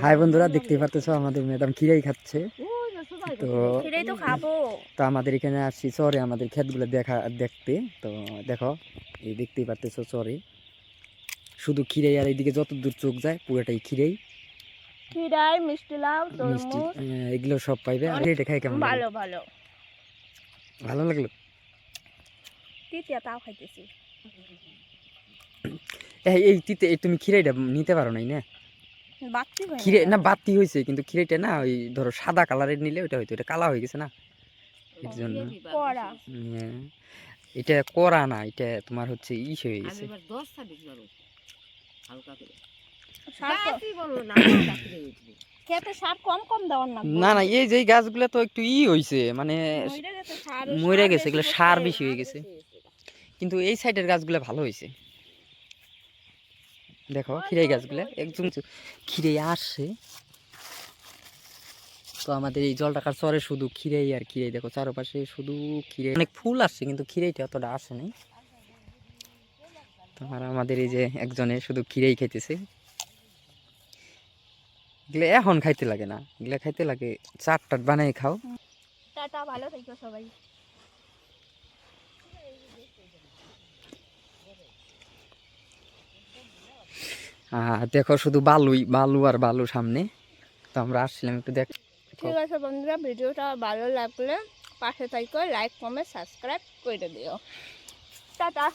High বন্ধুরা, দেখতেই পারতেছো আমাদের ম্যাডাম খিরাই খাচ্ছে। তো খিরাই তো খাবো। তো আমাদের এখানে আসছি চরে আমাদের ক্ষেতগুলো দেখতে। তো দেখো, এই দেখতেই পারতেছো চরে শুধু খিরাই, আর এইদিকে যত দূর চোখ যায় পুরোটাই খিরাই। খিরাই, মিষ্টি লাউ, মিষ্টি তরমুজ এগুলো সব পাইবে। আর এটা খাই কেমন লাগলো? ভালো ভালো। ভালো লাগলো। তিতিয়া তাও খাইতেছি। এই তিতে তুমি খিরাইটা নিতে পারো নাই না? বাতি হয় খিরে না। না, বাতি হয়েছে, কিন্তু খিরাইটা না ওই ধরো সাদা কালারের নিলে ওইটা হয়তো, এটা কালা হয়ে গেছে না, এর জন্য। কড়া। হ্যাঁ, এটা করা না, এটা তোমার হচ্ছে ইস হয়ে গেছে। খেতে সার কম কম দেওয়ার না। না না, এই যে গাছগুলো তো একটু হইছে, মানে মরে গেছে, এগুলো সার বেশি হয়ে গেছে। কিন্তু এই সাইডের গাছগুলো ভালো হয়েছে। দেখো খিরাই গাছগুলো একদম খিরে আসছে। তো আমাদের এই জলটাকার চরে শুধু খিরাই আর খিরাই, দেখো চারপাশে শুধু খিরাই। অনেক ফুল আসছে কিন্তু খিরাইটা অতটা আসে নাই। তোমার আমাদের এই যে একজনে শুধু খিরাই খাইতেছে। এগুলো এখন খাইতে লাগে না, এগুলো খাইতে লাগে চাট টাট বানাই খাও। টাটা, ভালো থেকো সবাই। দেখো শুধু বালুই বালু আর বালু সামনে। তো আমরা আসছিলাম একটু দেখ। ঠিক আছে বন্ধুরা, ভিডিওটা ভালো লাগলে পাশে থাকো, লাইক কমেন্ট সাবস্ক্রাইব করে দিও। টাটা।